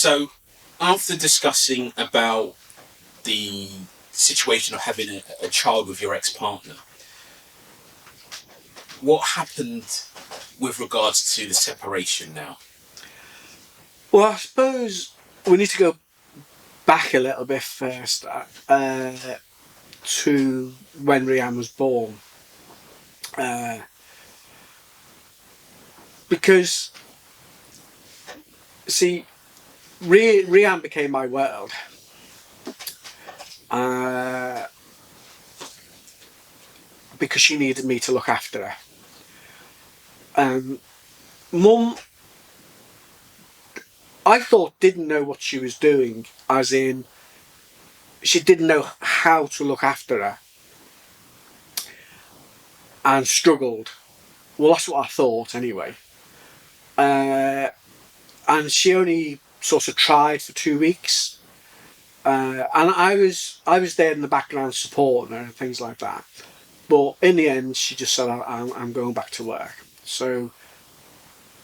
So, after discussing about the situation of having a child with your ex-partner, what happened with regards to the separation now? Well, I suppose we need to go back a little bit first to when Rhian was born. Because, see, Rhian became my world. Because she needed me to look after her. Mum, I thought, didn't know what she was doing, as in, she didn't know how to look after her and struggled. Well, that's what I thought anyway. And she only sort of tried for 2 weeks. And I was there in the background supporting her and things like that. But in the end, she just said, I'm going back to work. So,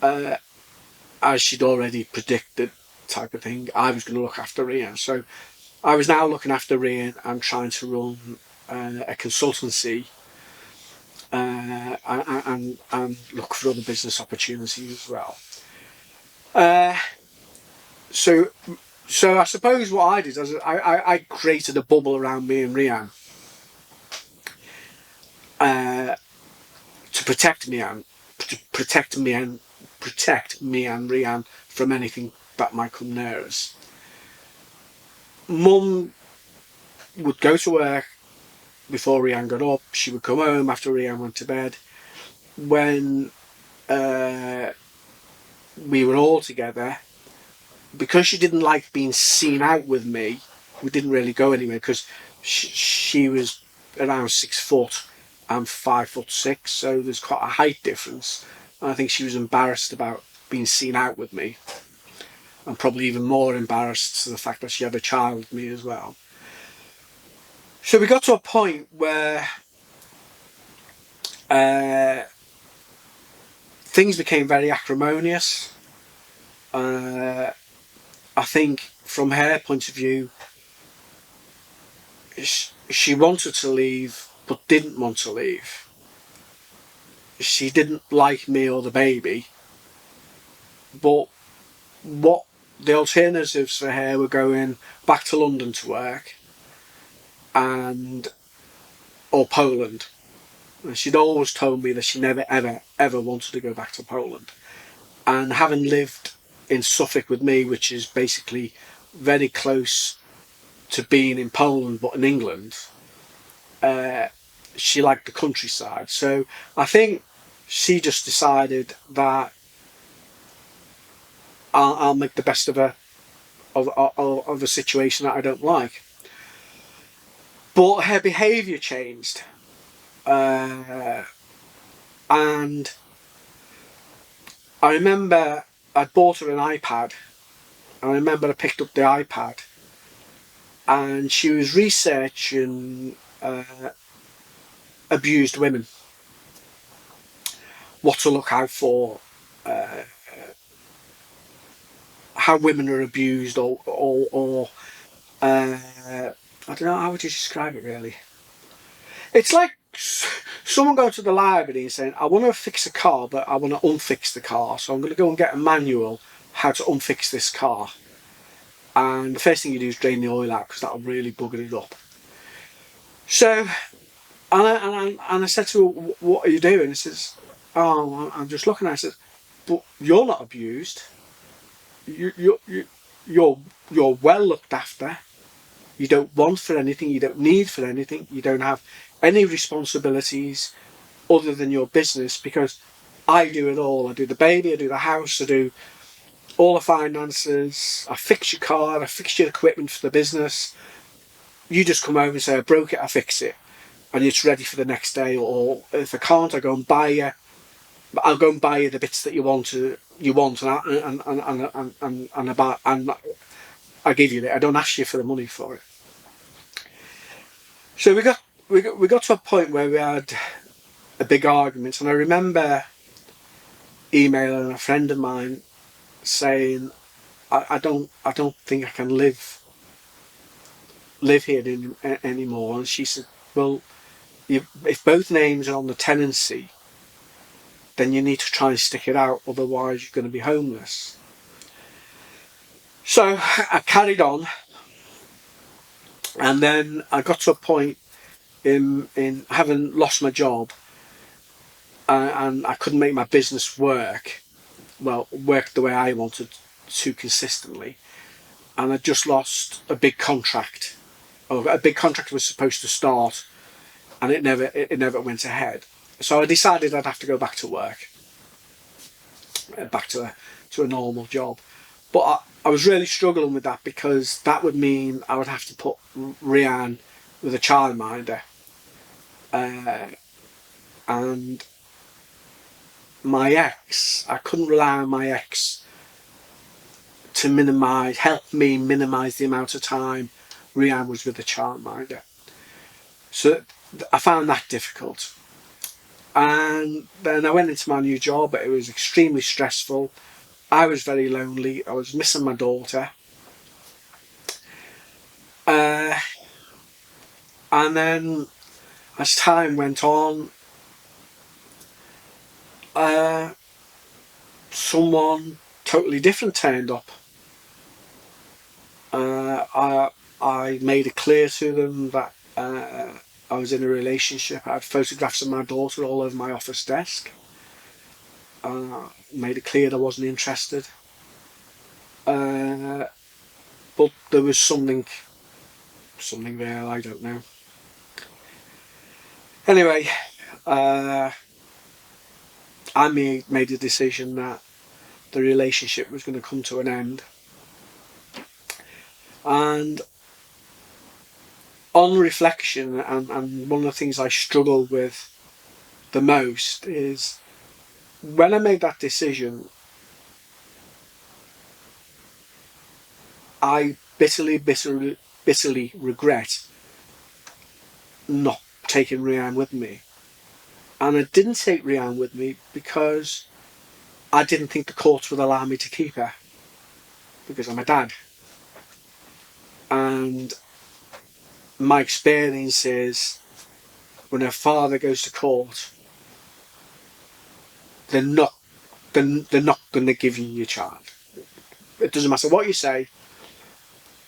as she'd already predicted, type of thing, I was going to look after Rhian. So I was now looking after Rhian and trying to run a consultancy and look for other business opportunities as well. So I suppose what I did is I created a bubble around me and Rhian to protect me and Rhian from anything that might come near us. Mum would go to work before Rhian got up. She would come home after Rhian went to bed. When we were all together, because she didn't like being seen out with me, we didn't really go anywhere because she was around 6 foot. I'm 5'6", so there's quite a height difference. And I think she was embarrassed about being seen out with me, and probably even more embarrassed to the fact that she had a child with me as well. So we got to a point where things became very acrimonious. I think from her point of view, she wanted to leave but didn't want to leave. She didn't like me or the baby, but what the alternatives for her were going back to London to work or Poland. And she'd always told me that she never ever wanted to go back to Poland. And having lived in Suffolk with me, which is basically very close to being in Poland but in England, she liked the countryside. So I think she just decided that I'll make the best of a situation that I don't like. But her behaviour changed, and I remember I'd bought her an iPad, and I remember I picked up the iPad, and she was researching abused women, what to look out for, how women are abused, or I don't know, how would you describe it really? It's like someone going to the library and saying, I want to fix a car, but I want to unfix the car, so I'm going to go and get a manual how to unfix this car. And the first thing you do is drain the oil out because that'll really bugger it up. So, and I said to her, what are you doing? She says, oh, I'm just looking at it. I said, but you're not abused. You're well looked after. You don't want for anything. You don't need for anything. You don't have any responsibilities other than your business, because I do it all. I do the baby, I do the house, I do all the finances, I fix your car, I fix your equipment for the business. You just come over and say, I broke it, I fix it, and it's ready for the next day. Or if I can't, I'll go and buy you the bits that you want, and I give you it. I don't ask you for the money for it. So we got to a point where we had a big argument, and I remember emailing a friend of mine saying, I don't think I can live here anymore. And she said, well, if both names are on the tenancy, then you need to try and stick it out, otherwise you're going to be homeless. So I carried on, and then I got to a point in having lost my job, and I couldn't make my business work the way I wanted to consistently, and I just lost a big contract. A big contract was supposed to start, and it never went ahead. So I decided I'd have to go back to work, back to a normal job. But I was really struggling with that, because that would mean I would have to put Rhian with a childminder, and my ex, I couldn't rely on my ex to help me minimise the amount of time Rhian was with the childminder. So I found that difficult. And then I went into my new job, but it was extremely stressful. I was very lonely. I was missing my daughter. And then as time went on, someone totally different turned up. I made it clear to them that I was in a relationship. I had photographs of my daughter all over my office desk. Made it clear I wasn't interested. But there was something there, I don't know. Anyway, I made a decision that the relationship was going to come to an end. And on reflection, and one of the things I struggle with the most is, when I made that decision, I bitterly regret not taking Rhian with me. And I didn't take Rhian with me because I didn't think the courts would allow me to keep her, because I'm a dad. And my experience is, when a father goes to court, they're not going to give you your child. It doesn't matter what you say,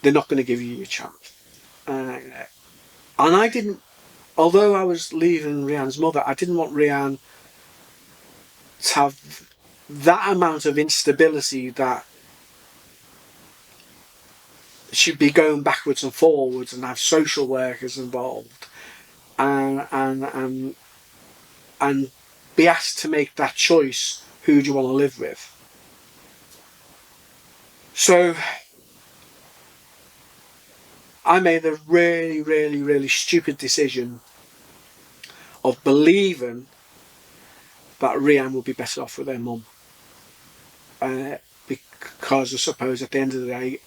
they're not going to give you your child. And I didn't, although I was leaving Rhian's mother, I didn't want Rhian to have that amount of instability, that she'd be going backwards and forwards and have social workers involved, and be asked to make that choice. Who do you want to live with? So I made a really stupid decision of believing that Rhian would be better off with her mum, because I suppose at the end of the day,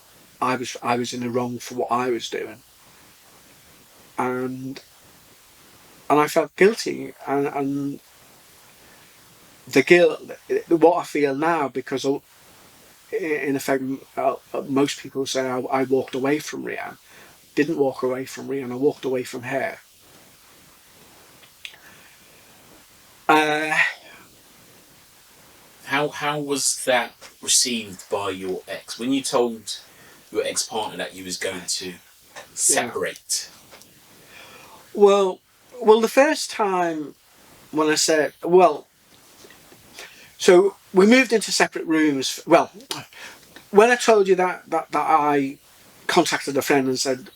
I was in the wrong for what I was doing, and I felt guilty, and the guilt, what I feel now, because in effect, most people say I walked away from Rhian. Didn't walk away from Rhian, I walked away from her. How was that received by your ex when you told your ex-partner that you was going to separate? Well, the first time when I said, so we moved into separate rooms. Well, when I told you that I contacted a friend and said,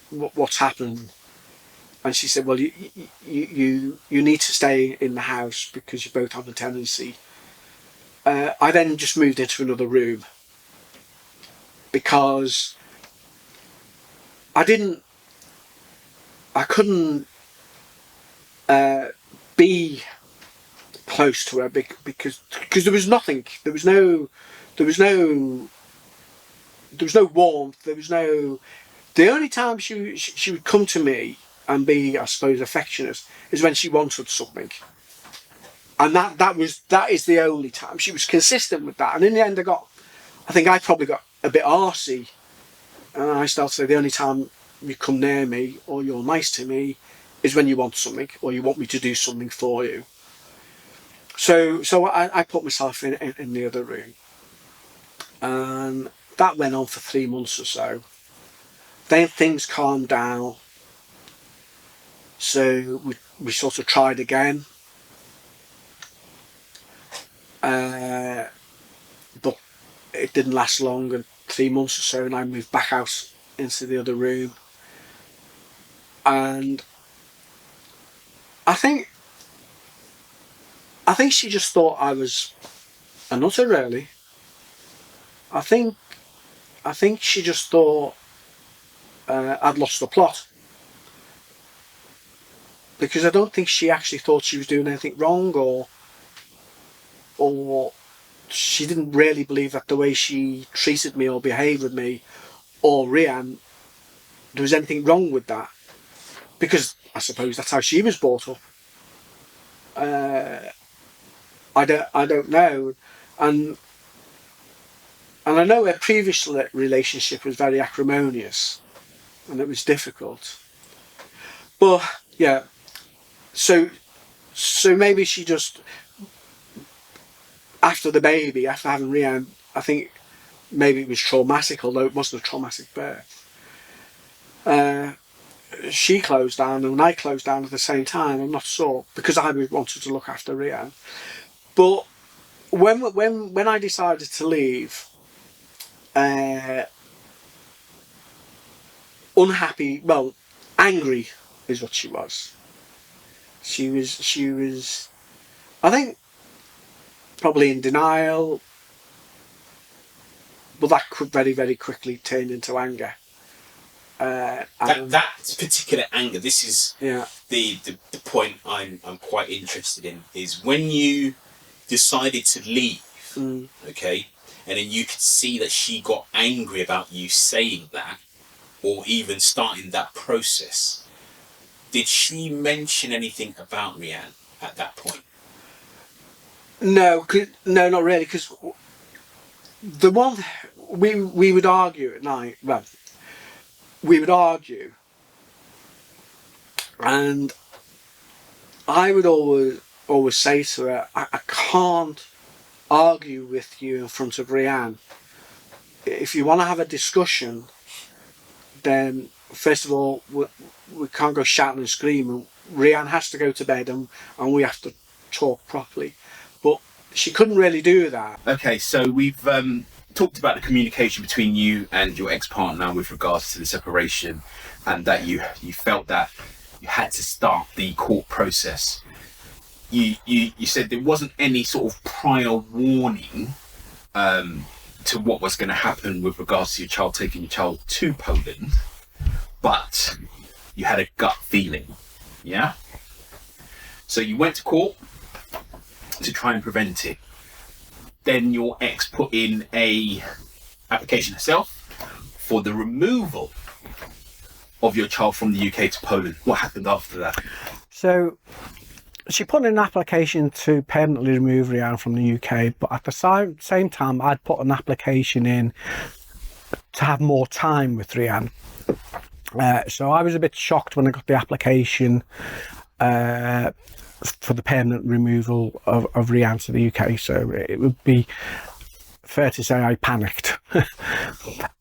what's happened? And she said, well, you need to stay in the house because you both have a tenancy. I then just moved into another room, because I couldn't be close to her, because there was nothing. There was no warmth. There was no. The only time she would come to me and be, I suppose, affectionate is when she wanted something. And that is the only time she was consistent with that. And in the end, I think I probably got a bit arsey, and I started to say the only time you come near me or you're nice to me is when you want something or you want me to do something for you. So I put myself in the other room, and that went on for 3 months or so. Then things calmed down, so we sort of tried again, but it didn't last long, and 3 months or so, and I moved back out into the other room. And I think she just thought I was a nutter, really. I think she just thought I'd lost the plot, because I don't think she actually thought she was doing anything wrong, or she didn't really believe that the way she treated me or behaved with me or Rhian, there was anything wrong with that, because I suppose that's how she was brought up. I don't know, and I know her previous relationship was very acrimonious, and it was difficult. But yeah, so maybe she just, after the baby, after having Rhian, I think maybe it was traumatic, although it wasn't a traumatic birth. She closed down and I closed down at the same time. I'm not sure, because I wanted to look after Rhian. But when I decided to leave, unhappy, well, angry is what she was. She was, I think, probably in denial, but that could very, very quickly turn into anger. That particular anger, this is Yeah. the point I'm quite interested in, is when you decided to leave, okay, and then you could see that she got angry about you saying that, or even starting that process. Did she mention anything about Rhian at that point? No, not really, because the one we would argue at night. Well, we would argue, and I would always say to her, I can't argue with you in front of Rhian. If you want to have a discussion, then first of all, we can't go shouting and screaming. Rhian has to go to bed, and we have to talk properly. But she couldn't really do that. Okay, so we've talked about the communication between you and your ex-partner with regards to the separation, and that you felt that you had to start the court process. You said there wasn't any sort of prior warning to what was going to happen with regards to your child, taking your child to Poland, but you had a gut feeling, yeah? So you went to court to try and prevent it. Then your ex put in a application herself for the removal of your child from the UK to Poland. What happened after that? So she put in an application to permanently remove Rhian from the UK, but at the same time I'd put an application in to have more time with Rhian. So I was a bit shocked when I got the application for the permanent removal of Rhian to the UK. So it would be fair to say I panicked,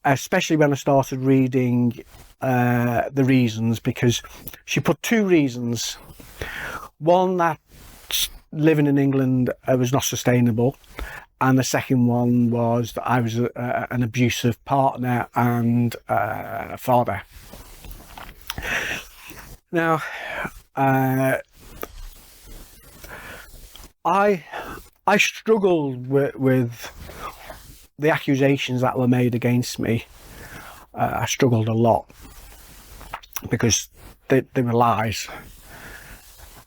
especially when I started reading the reasons, because she put 2 reasons. One, that living in England was not sustainable, and the second one was that I was an abusive partner and father. Now, I struggled with the accusations that were made against me. I struggled a lot because they were lies.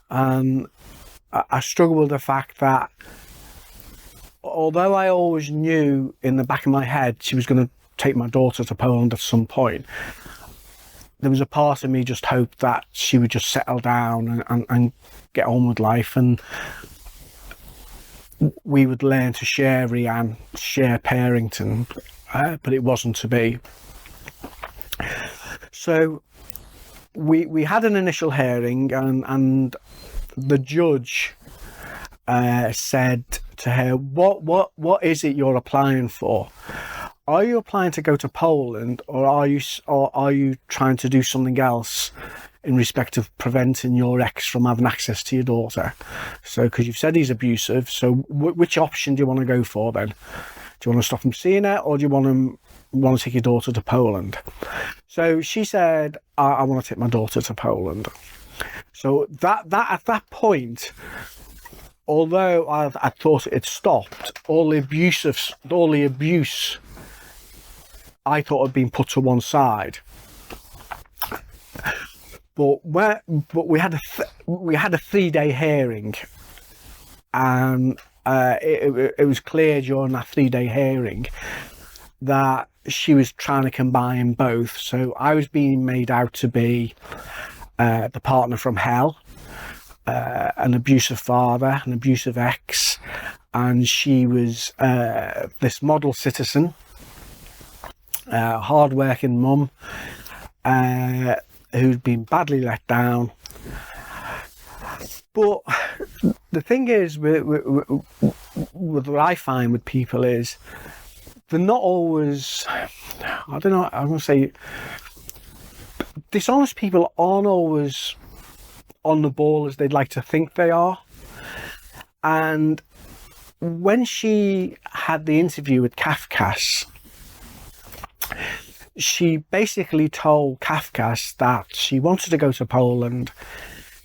I struggled with the fact that although I always knew in the back of my head she was going to take my daughter to Poland at some point, there was a part of me just hoped that she would just settle down and get on with life. And we would learn to share Rhian, share parenting, but it wasn't to be. So we had an initial hearing, and the judge said to her, what is it you're applying for? Are you applying to go to Poland, or are you trying to do something else in respect of preventing your ex from having access to your daughter? So, because you've said he's abusive, so which option do you want to go for then? Do you want to stop him seeing her, or do you want to take your daughter to Poland? So she said, I want to take my daughter to Poland. So that at that point, although I thought it had stopped, all the abuse I thought had been put to one side. But we had a 3-day hearing, and it was clear during that 3-day hearing that she was trying to combine both. So I was being made out to be the partner from hell, an abusive father, an abusive ex, and she was this model citizen, hard-working mum, who'd been badly let down. But the thing is, with what I find with people is, they're not always, I don't know, I'm going to say, dishonest people aren't always on the ball as they'd like to think they are. And when she had the interview with Kafkas, she basically told Kafkas that she wanted to go to Poland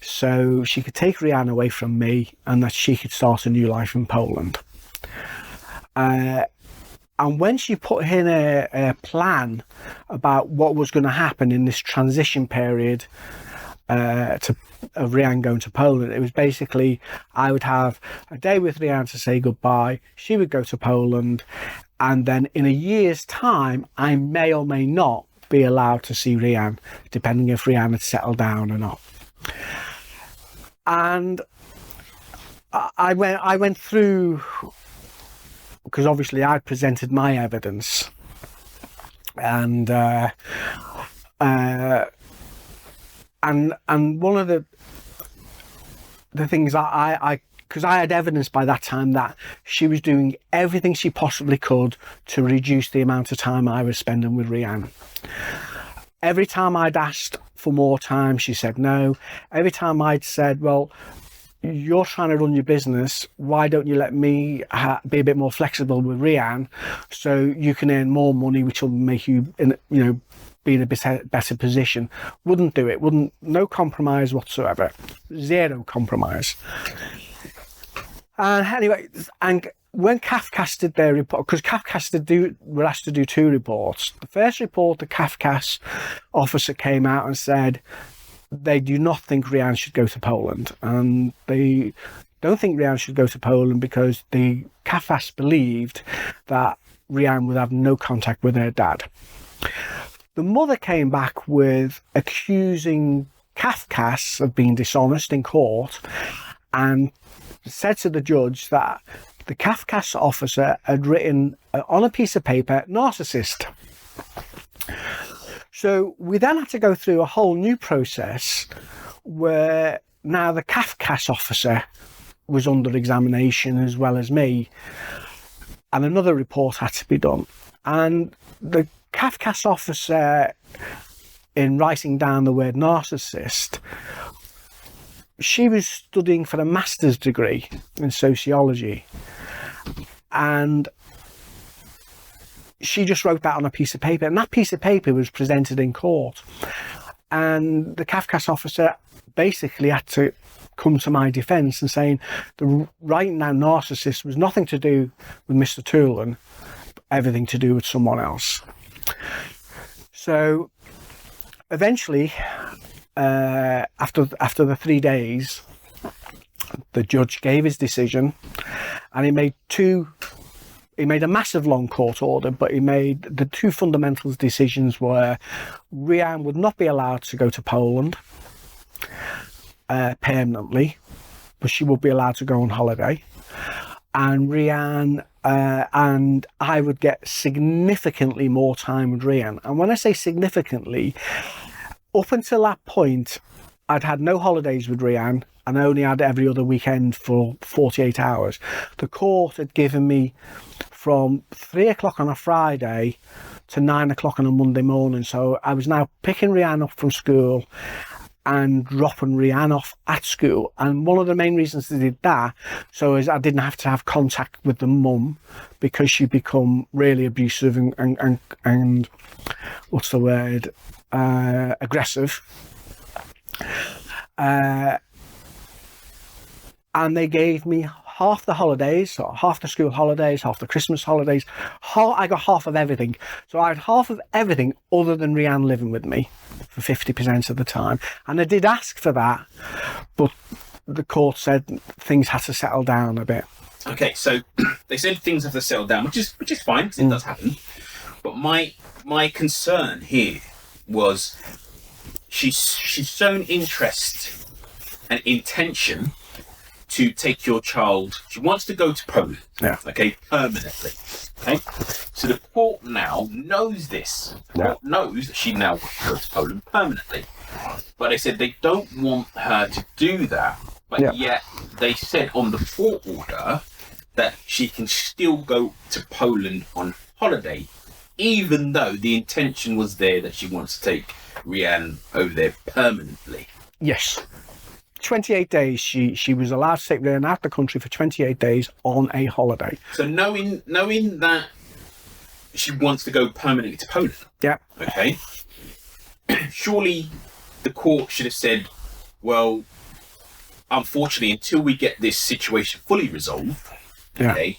so she could take Rhian away from me, and that she could start a new life in Poland. And when she put in a plan about what was going to happen in this transition period of Rhian going to Poland, it was basically, I would have a day with Rhian to say goodbye, she would go to Poland, and then in a year's time, I may or may not be allowed to see Rhian, depending if Rhian had settled down or not. And I went through, because obviously I presented my evidence, and one of the things because I had evidence by that time that she was doing everything she possibly could to reduce the amount of time I was spending with Rhian. Every time I'd asked for more time, she said no. Every time I'd said, well, you're trying to run your business, why don't you let me be a bit more flexible with Rhian so you can earn more money, which will make you, be in a better position? Wouldn't do it. No compromise whatsoever. Zero compromise. And anyway, and when Kafkas did their report, because Kafkas were asked to do 2 reports. The first report, the Kafkas officer came out and said they do not think Rhian should go to Poland, and they don't think Rhian should go to Poland because the Kafkas believed that Rhian would have no contact with her dad. The mother came back with accusing Kafkas of being dishonest in court, and said to the judge that the Kafkas officer had written on a piece of paper, narcissist. So we then had to go through a whole new process where now the Kafkas officer was under examination as well as me, and another report had to be done. And the Kafkas officer, in writing down the word narcissist, she was studying for a master's degree in sociology, and she just wrote that on a piece of paper, and that piece of paper was presented in court, and the Kafkas officer basically had to come to my defence and saying the right now narcissist was nothing to do with Mr. Toolan, everything to do with someone else. So eventually, after the 3 days, the judge gave his decision, and he made a massive long court order, but he made the 2 fundamental decisions were Rhian would not be allowed to go to Poland permanently, but she would be allowed to go on holiday, and Rhian, and I would get significantly more time with Rhian. And when I say significantly, up until that point, I'd had no holidays with Rhian and I only had every other weekend for 48 hours. The court had given me from 3 o'clock on a Friday to 9 o'clock on a Monday morning. So I was now picking Rhian up from school and dropping Rhian off at school. And one of the main reasons they did that, so is I didn't have to have contact with the mum, because she'd become really abusive and what's the word, aggressive. And they gave me half the holidays, so half the school holidays, half the Christmas holidays. I got half of everything. So I had half of everything other than Rhian living with me for 50% of the time. And I did ask for that, but the court said things had to settle down a bit. Okay, so they said things have to settle down, which is fine, because it does happen. But my concern here was she's shown interest and intention to take your child. She wants to go to Poland, okay, permanently. Okay, so the court now knows this. The court knows that she now wants to go to Poland permanently. But they said they don't want her to do that. But yet they said on the court order that she can still go to Poland on holiday, even though the intention was there that she wants to take Rhian over there permanently. Yes. 28 days she was allowed to take Rhian out the country for 28 days on a holiday. So knowing that she wants to go permanently to Poland, okay, surely the court should have said, well, unfortunately, until we get this situation fully resolved, okay,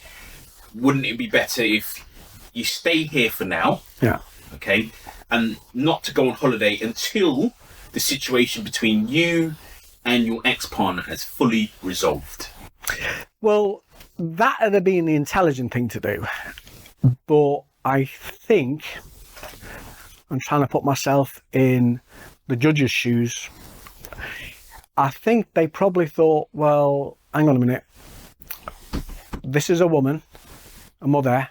wouldn't it be better if you stay here for now, okay, and not to go on holiday until the situation between you and your ex-partner has fully resolved? Well, that would have been the intelligent thing to do. But I think, I'm trying to put myself in the judge's shoes, I think they probably thought, well, hang on a minute. This is a woman, a mother,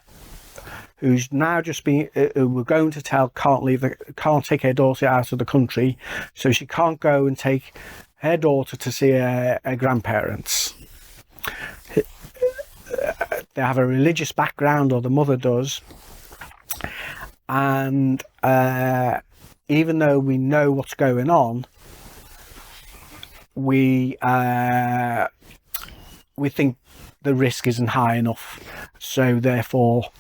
who's now just been, who we're going to tell can't take her daughter out of the country, so she can't go and take her daughter to see her grandparents. They have a religious background, or the mother does, and even though we know what's going on, we think the risk isn't high enough, so therefore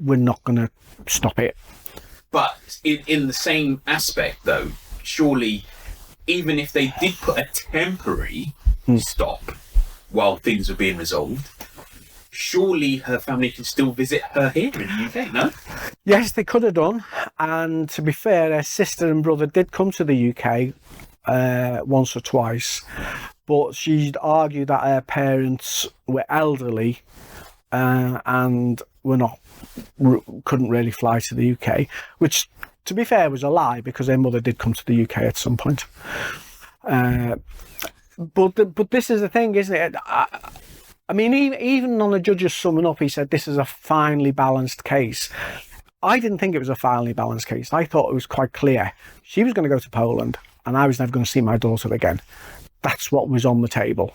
we're not going to stop it. But in the same aspect, though, surely, even if they did put a temporary stop while things were being resolved, surely her family can still visit her here in the UK, no? Yes, they could have done. And to be fair, her sister and brother did come to the UK once or twice, but she'd argue that her parents were elderly and couldn't really fly to the UK, which, to be fair, was a lie, because their mother did come to the UK at some point. But this is the thing, isn't it? I mean, even on the judge's summing up, he said this is a finely balanced case. I didn't think it was a finely balanced case. I thought it was quite clear. She was going to go to Poland, and I was never going to see my daughter again. That's what was on the table.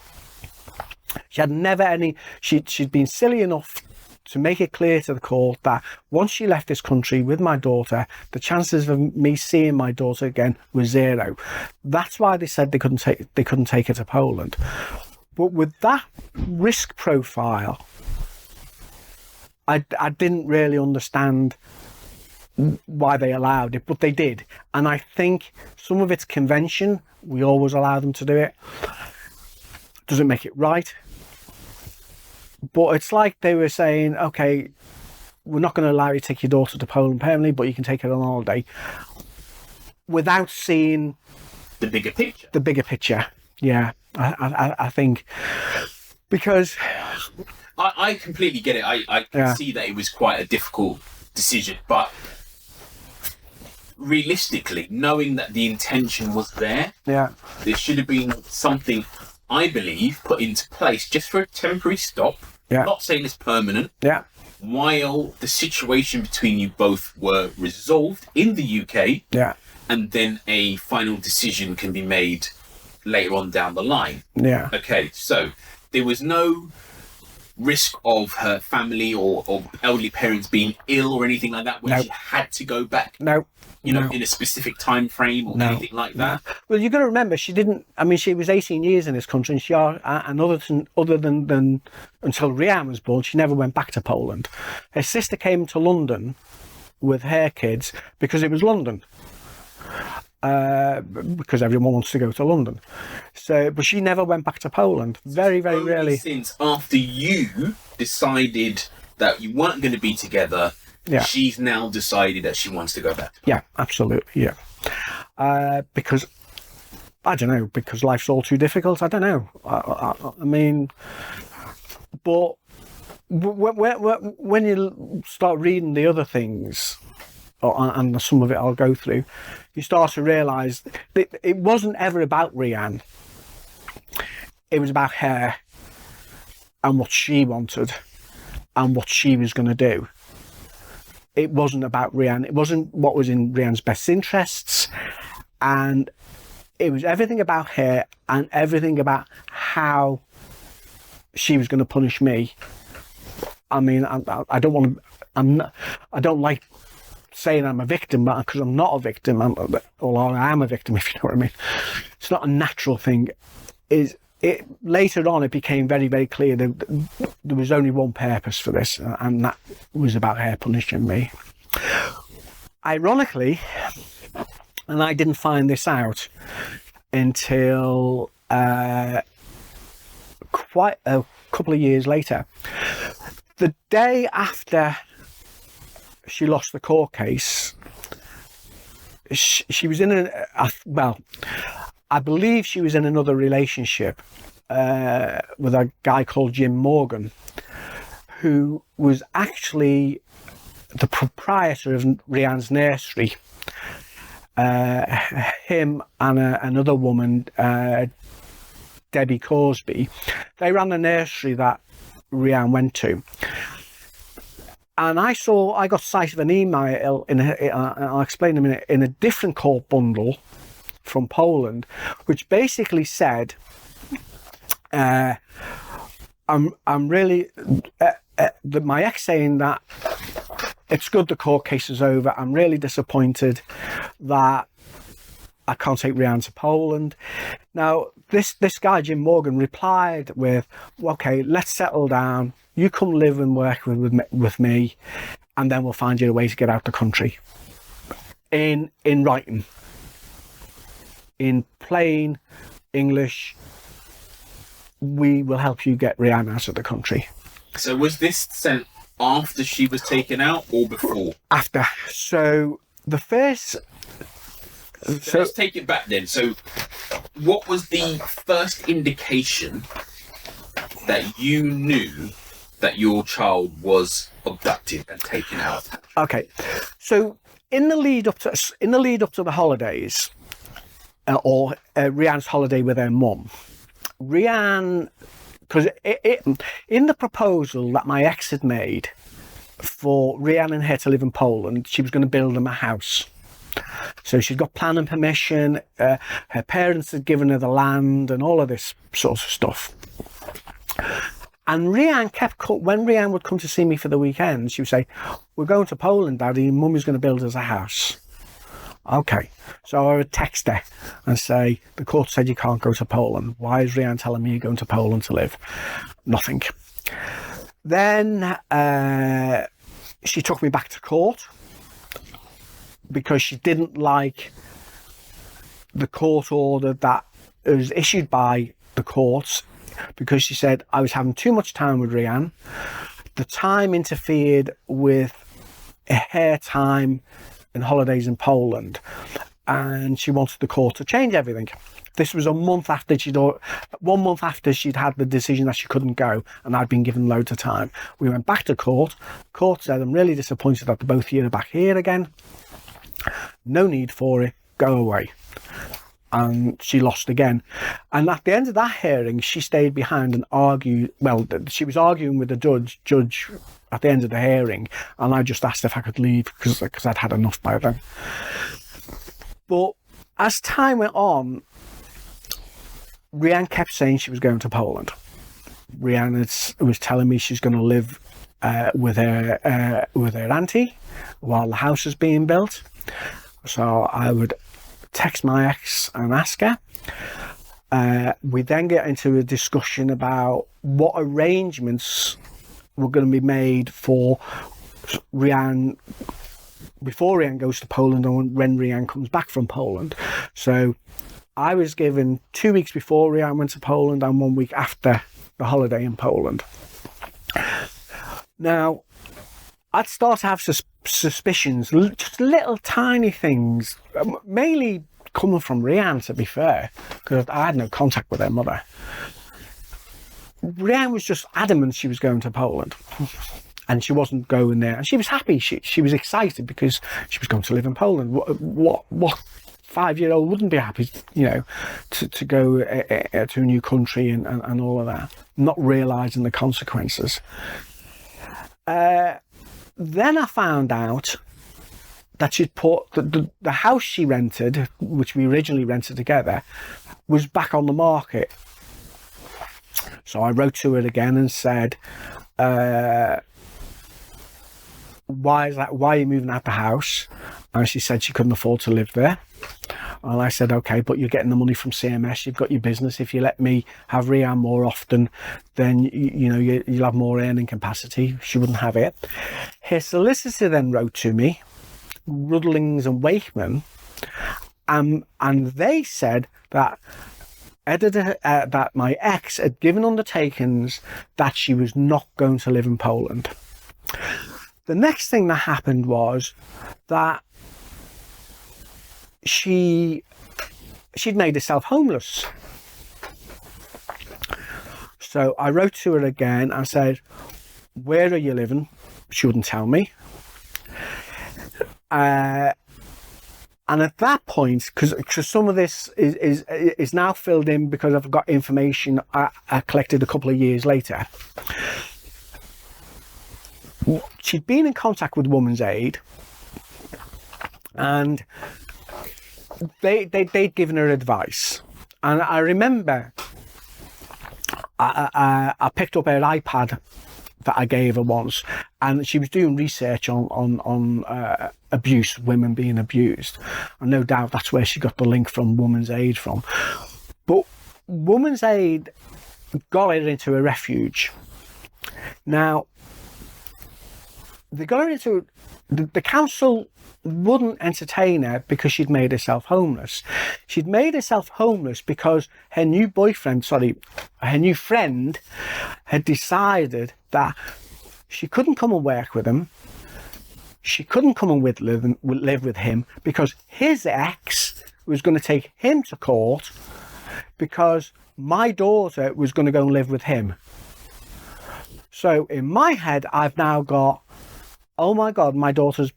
She had never any... She'd been silly enough to make it clear to the court that once she left this country with my daughter, the chances of me seeing my daughter again were zero. That's why they said they couldn't take her to Poland. But with that risk profile, I didn't really understand why they allowed it, but they did. And I think some of it's convention. We always allow them to do it. Doesn't make it right. But it's like they were saying, okay, we're not going to allow you to take your daughter to Poland permanently, but you can take her on holiday, without seeing the bigger picture. The bigger picture, yeah. I think, because I completely get it. I can see that it was quite a difficult decision, but realistically, knowing that the intention was there, there should have been something I believe, put into place just for a temporary stop. Yeah. Not saying it's permanent. Yeah. While the situation between you both were resolved in the UK. Yeah. And then a final decision can be made later on down the line. Yeah. Okay, so there was no risk of her family or elderly parents being ill or anything like that when she had to go back? No. You know, in a specific time frame or anything like that? Well, you've got to remember, she was 18 years in this country, and other than until Rhian was born, she never went back to Poland. Her sister came to London with her kids because it was London. Because everyone wants to go to London. So, but she never went back to Poland. Very, very rarely. Since after you decided that you weren't going to be together, she's now decided that she wants to go back. Yeah, absolutely. Yeah. Because I don't know. Because life's all too difficult. I don't know. I mean, but when you start reading the other things, and some of it I'll go through, you start to realise that it wasn't ever about Rhian. It was about her and what she wanted and what she was going to do. It wasn't about Rhian. It wasn't what was in Rhian's best interests. And it was everything about her and everything about how she was going to punish me. I mean, I don't want to... I don't like saying I'm a victim, because I'm not a victim, or I am a victim, if you know what I mean. It's not a natural thing. Later on, it became very, very clear that there was only one purpose for this, and that was about her punishing me. Ironically, and I didn't find this out until quite a couple of years later. The day after she lost the court case, she was in I believe she was in another relationship with a guy called Jim Morgan, who was actually the proprietor of Rhian's nursery. Him and another woman, Debbie Corsby, they ran the nursery that Rhian went to. And I got sight of an email I'll explain in a minute, in a different court bundle from Poland, which basically said, I'm really, my ex saying that it's good the court case is over. I'm really disappointed that I can't take Rhian to Poland. Now, this guy, Jim Morgan, replied with, okay, let's settle down. You come live and work with me, and then we'll find you a way to get out the country. In writing. In plain English, we will help you get Rhian out of the country. So was this sent after she was taken out or before? After. So the first... So let's take it back then. So what was the first indication that you knew that your child was abducted and taken out? Okay, so in the lead up to the holidays, or Rhian's holiday with her mum, Rhian, because in the proposal that my ex had made for Rhian and her to live in Poland, she was going to build them a house. So she'd got planning permission, her parents had given her the land and all of this sort of stuff. And Rhian when Rhian would come to see me for the weekend, she would say, we're going to Poland, Daddy, Mummy's going to build us a house. Okay, so I would text her and say, the court said you can't go to Poland. Why is Rhian telling me you're going to Poland to live? Nothing. Then she took me back to court, because she didn't like the court order that was issued by the courts, because she said I was having too much time with Rhian. The time interfered with her time and holidays in Poland, and she wanted the court to change everything. This was 1 month after she'd had the decision that she couldn't go, and I'd been given loads of time. We went back to court. Court said, I'm really disappointed that the both of you are back here again. No need for it. Go away. and she lost again. And at the end of that hearing, she stayed behind and argued. Well, she was arguing with the judge at the end of the hearing, and I just asked if I could leave because I'd had enough by then. But as time went on, Rhian kept saying she was going to Poland. Rhian was telling me she's going to live with her auntie while the house is being built. So I would text my ex and ask her. We then get into a discussion about what arrangements were going to be made for Rhian before Rhian goes to Poland and when Rhian comes back from Poland. So I was given 2 weeks before Rhian went to Poland and 1 week after the holiday in Poland. Now, I'd start to have suspicions, just little tiny things, mainly coming from Rhian, to be fair, because I had no contact with her mother. Rhian was just adamant she was going to Poland, and she wasn't going there. And she was happy. She was excited because she was going to live in Poland. What 5-year-old wouldn't be happy, to go to a new country and all of that, not realising the consequences. Then I found out that she'd put the house she rented, which we originally rented together, was back on the market. So I wrote to her again and said, why is that? Why are you moving out the house? And she said she couldn't afford to live there. And I said, okay, but you're getting the money from CMS, you've got your business. If you let me have Rhian more often, then you'll have more earning capacity. She wouldn't have it. Her solicitor then wrote to me, Ruddlings and Wakeman, and they said that that my ex had given undertakings that she was not going to live in Poland. The next thing that happened was that she'd made herself homeless. So I wrote to her again and said, where are you living? She wouldn't tell me. And at that point, because some of this is now filled in because I've got information I collected a couple of years later. She'd been in contact with Women's Aid, and they'd given her advice. And I remember I picked up her iPad that I gave her once, and she was doing research on abuse, women being abused. And no doubt that's where she got the link from Women's Aid from. But Women's Aid got her into a refuge. Now, they got her into the council wouldn't entertain her because she'd made herself homeless. She'd made herself homeless because her new friend had decided that she couldn't come and work with him. She couldn't come and live with him because his ex was going to take him to court because my daughter was going to go and live with him. So in my head, I've now got, oh my God, my daughter's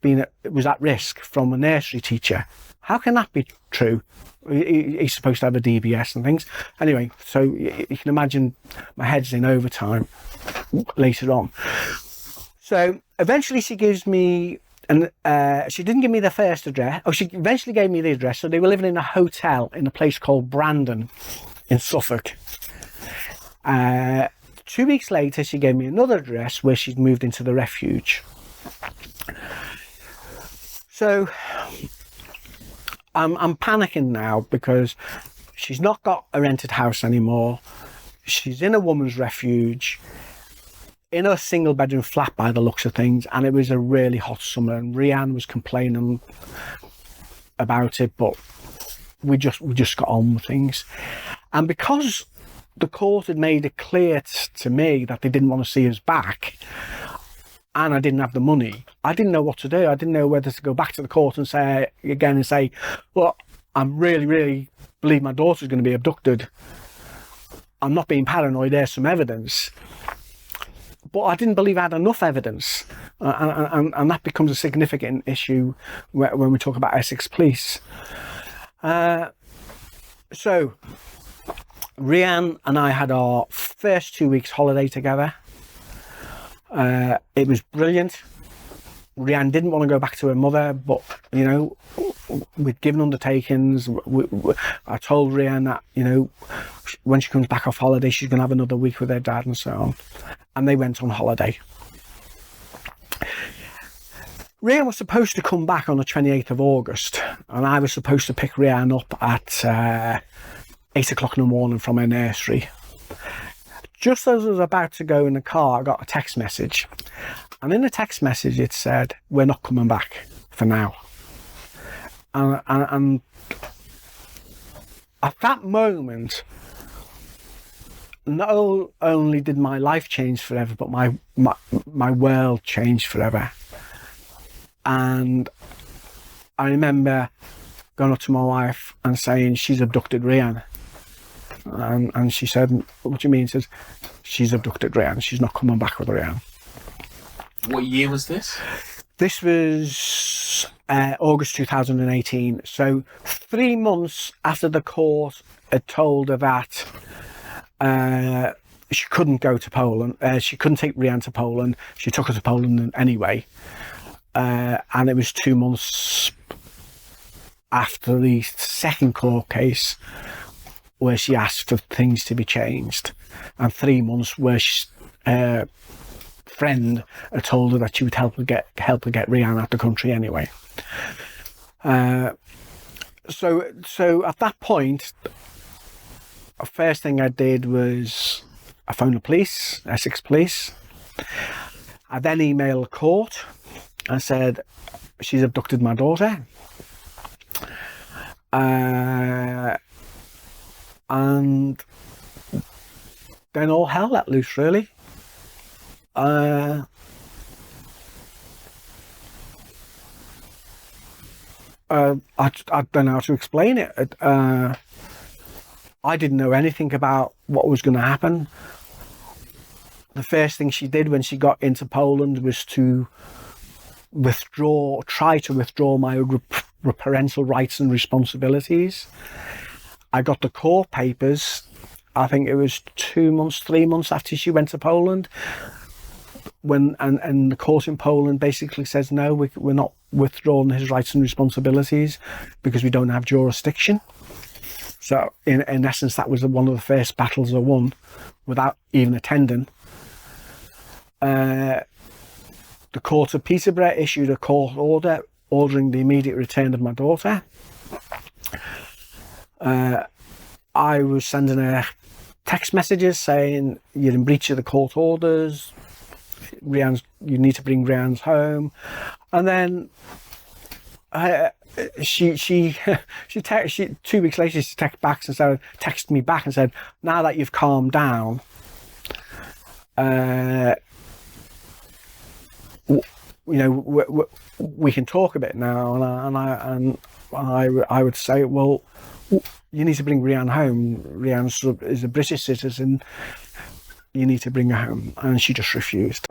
was at risk from a nursery teacher. How can that be true? He's supposed to have a DBS and things. Anyway, so you can imagine my head's in overtime later on. So eventually she gives me, and she didn't give me the first address. Oh, she eventually gave me the address. So they were living in a hotel in a place called Brandon in Suffolk. 2 weeks later, she gave me another address where she'd moved into the refuge. So I'm panicking now because she's not got a rented house anymore. She's in a woman's refuge, in a single bedroom flat by the looks of things, and it was a really hot summer, and Rhian was complaining about it, but we just got on with things. And because the court had made it clear to me that they didn't want to see us back, and I didn't have the money, I didn't know what to do. I didn't know whether to go back to the court and say, well, I'm really believe my daughter's going to be abducted. I'm not being paranoid, there's some evidence. But I didn't believe I had enough evidence. And that becomes a significant issue when we talk about Essex police. So, Rhian and I had our first 2 weeks holiday together. It was brilliant. Rhian didn't want to go back to her mother, but, you know, we'd given undertakings. I told Rhian that, you know, when she comes back off holiday, she's going to have another week with her dad and so on. And they went on holiday. Rhian was supposed to come back on the 28th of August, and I was supposed to pick Rhian up at 8 o'clock in the morning from her nursery. Just as I was about to go in the car, I got a text message. And in the text message, it said, "We're not coming back for now." And at that moment, not only did my life change forever, but my world changed forever. And I remember going up to my wife and saying, "She's abducted Rhian." And she said, "What do you mean?" She says, "She's abducted Rhian. She's not coming back with Rhian." What year was this? This was August 2018. So 3 months after the court had told her that she couldn't go to Poland. She couldn't take Rhian to Poland. She took her to Poland anyway. And it was 2 months after the second court case where she asked for things to be changed, and 3 months where her friend had told her that she would help her get Rhian out the country anyway. So at that point, the first thing I did was I phoned the police, Essex police. I then emailed the court and said, "She's abducted my daughter." And then all hell let loose, really. I don't know how to explain it. I didn't know anything about what was going to happen. The first thing she did when she got into Poland was to try to withdraw my parental rights and responsibilities. I got the court papers, I think it was 2 months, 3 months after she went to Poland. And the court in Poland basically says, no, we're not withdrawing his rights and responsibilities because we don't have jurisdiction. So in essence, that was one of the first battles I won without even attending. The Court of Peterborough issued a court order ordering the immediate return of my daughter. I was sending her text messages saying, "You're in breach of the court orders. You need to bring Rhian's home." And then she 2 weeks later she texted me back and said, "Now that you've calmed down, we can talk a bit now." And I would say, "Well, you need to bring Rhian home. Rhian is a British citizen. You need to bring her home." And she just refused.